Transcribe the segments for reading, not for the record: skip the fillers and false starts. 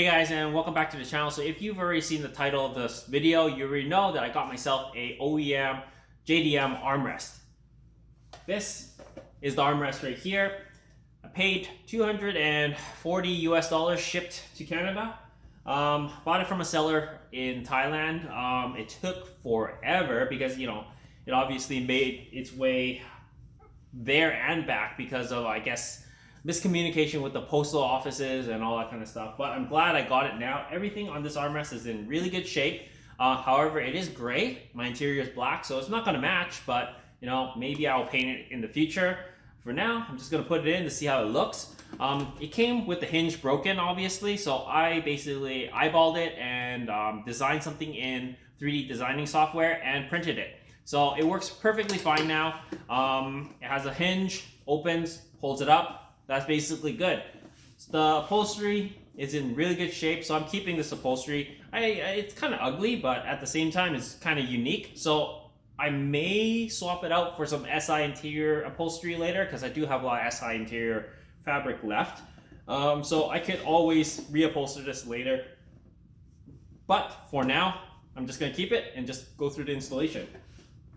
Hey guys, and welcome back to the channel. So if you've already seen the title of this video, you already know that I got myself a OEM JDM armrest. This is the armrest right here. I paid $240 US shipped to Canada. Bought it from a seller in Thailand. It took forever because, it obviously made its way there and back because of, I guess, miscommunication with the postal offices and all that kind of stuff. But I'm glad I got it now. Everything on this armrest is in really good shape. However, it is gray. My interior is black, so it's not going to match, but maybe I'll paint it in the future. For now, I'm just going to put it in to see how it looks. It came with the hinge broken, obviously, so I basically eyeballed it and designed something in 3D designing software and printed it. So it works perfectly fine now. It has a hinge, opens, holds it up. That's basically good. The upholstery is in really good shape, so I'm keeping this upholstery. It's kind of ugly, but at the same time, it's kind of unique. So I may swap it out for some SI interior upholstery later, because I do have a lot of SI interior fabric left. So I could always reupholster this later. But for now, I'm just going to keep it and just go through the installation.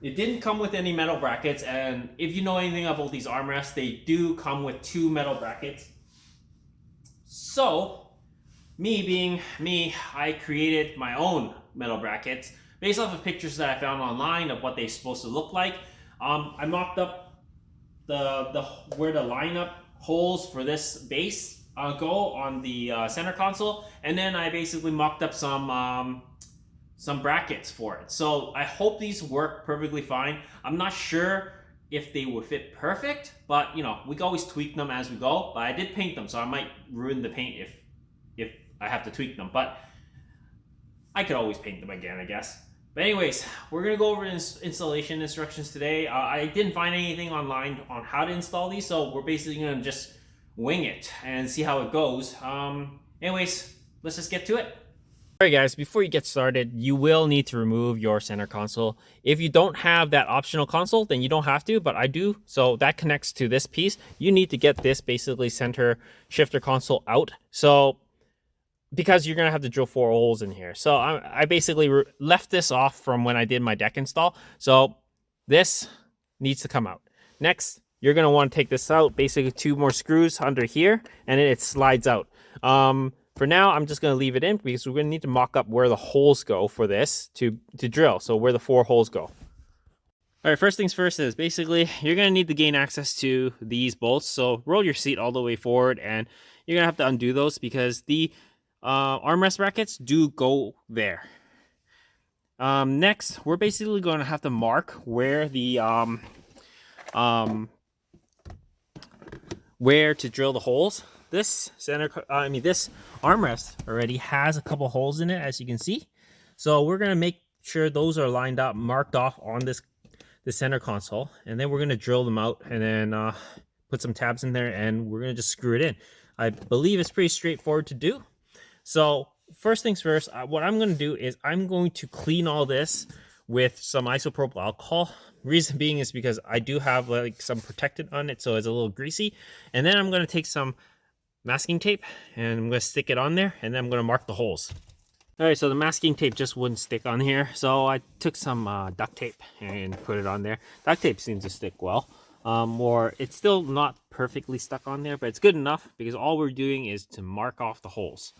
It didn't come with any metal brackets, and if you know anything about these armrests, they do come with 2 metal brackets. So, me being me, I created my own metal brackets based off of pictures that I found online of what they're supposed to look like. I mocked up where the lineup holes for this base go on the center console, and then I basically mocked up some brackets for it. So I hope these work perfectly fine. I'm not sure if they would fit perfect, but we can always tweak them as we go. But I did paint them, so I might ruin the paint if I have to tweak them. But I could always paint them again, I guess. But anyways, we're gonna go over installation instructions today. I didn't find anything online on how to install these, so we're basically gonna just wing it and see how it goes. Anyways, let's just get to it. Alright guys, before you get started, you will need to remove your center console. If you don't have that optional console, then you don't have to, but I do. So that connects to this piece. You need to get this basically center shifter console out. So because you're going to have to drill 4 holes in here. So I basically left this off from when I did my deck install. So this needs to come out. Next, you're going to want to take this out, basically 2 more screws under here, and then it slides out. For now, I'm just going to leave it in because we're going to need to mock up where the holes go for this to drill. So where the 4 holes go. All right, first things first is basically you're going to need to gain access to these bolts. So roll your seat all the way forward, and you're going to have to undo those because the armrest brackets do go there. Next, we're basically going to have to mark where the where to drill the holes. This this armrest already has a couple holes in it, as you can see. So we're gonna make sure those are lined up, marked off on the center console, and then we're gonna drill them out and then put some tabs in there, and we're gonna just screw it in. I believe it's pretty straightforward to do. So first things first, what I'm gonna do is I'm going to clean all this with some isopropyl alcohol. Reason being is because I do have like some protectant on it, so it's a little greasy. And then I'm gonna take some masking tape and I'm going to stick it on there, and then I'm going to mark the holes. All right, so the masking tape just wouldn't stick on here, so I took some duct tape and put it on there. Duct tape seems to stick well, or it's still not perfectly stuck on there, but it's good enough because all we're doing is to mark off the holes.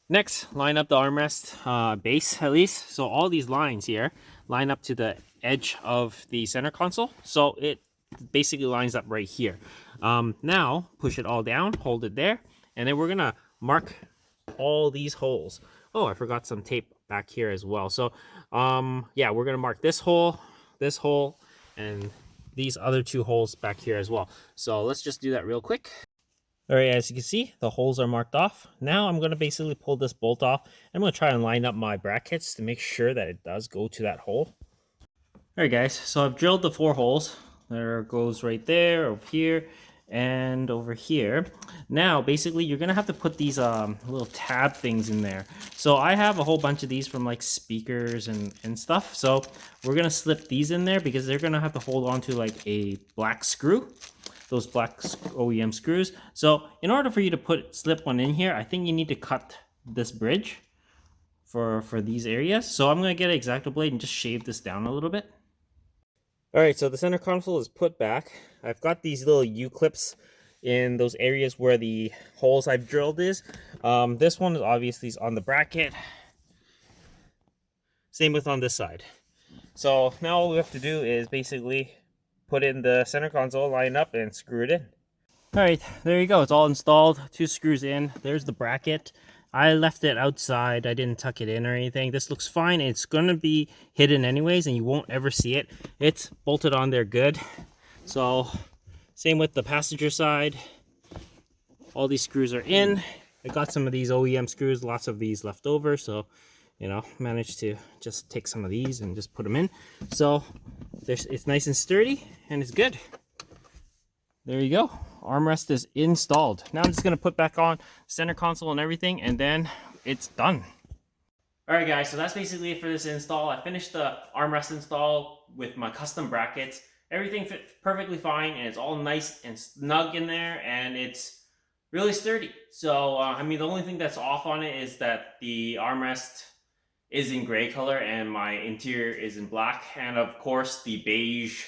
Next, line up the armrest base at least. So all these lines here line up to the edge of the center console, so it basically lines up right here. Now push it all down, hold it there, and then we're gonna mark all these holes. Oh, I forgot some tape back here as well. So yeah, we're gonna mark this hole, and these other 2 holes back here as well. So let's just do that real quick. All right, as you can see, the holes are marked off. Now I'm gonna basically pull this bolt off. I'm gonna try and line up my brackets to make sure that it does go to that hole. All right guys, so I've drilled the 4 holes. There goes right there, over here, and over here. Now, basically, you're gonna have to put these little tab things in there. So I have a whole bunch of these from like speakers and stuff. So we're gonna slip these in there because they're gonna have to hold on to like a black screw. those black OEM screws. So in order for you to slip one in here, I think you need to cut this bridge for these areas. So I'm going to get an X-Acto blade and just shave this down a little bit. All right, so the center console is put back. I've got these little U-clips in those areas where the holes I've drilled is. This one is obviously on the bracket. Same with on this side. So now all we have to do is basically put in the center console, line up, and screw it in. All right, there you go. It's all installed. 2 screws in. There's the bracket. I left it outside. I didn't tuck it in or anything. This looks fine. It's going to be hidden anyways, and you won't ever see it. It's bolted on there good. So same with the passenger side. All these screws are in. I got some of these OEM screws, lots of these left over. So, you know, managed to just take some of these and just put them in. So it's nice and sturdy and it's good. There you go. Armrest is installed. Now I'm just going to put back on center console and everything, and then it's done. Alright guys, so that's basically it for this install. I finished the armrest install with my custom brackets. Everything fits perfectly fine, and it's all nice and snug in there, and it's really sturdy. So, I mean, the only thing that's off on it is that the armrest is in gray color and my interior is in black, and of course the beige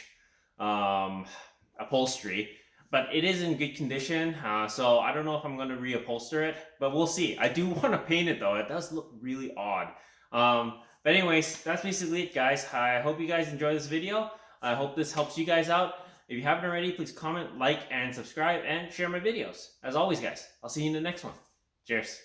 upholstery. But it is in good condition, so I don't know if I'm going to reupholster it, but we'll see. I do want to paint it though. It does look really odd. But anyways, that's basically it, guys. I hope you guys enjoy this video. I hope this helps you guys out. If you haven't already, please comment, like, and subscribe, and share my videos. As always, guys, I'll see you in the next one. Cheers.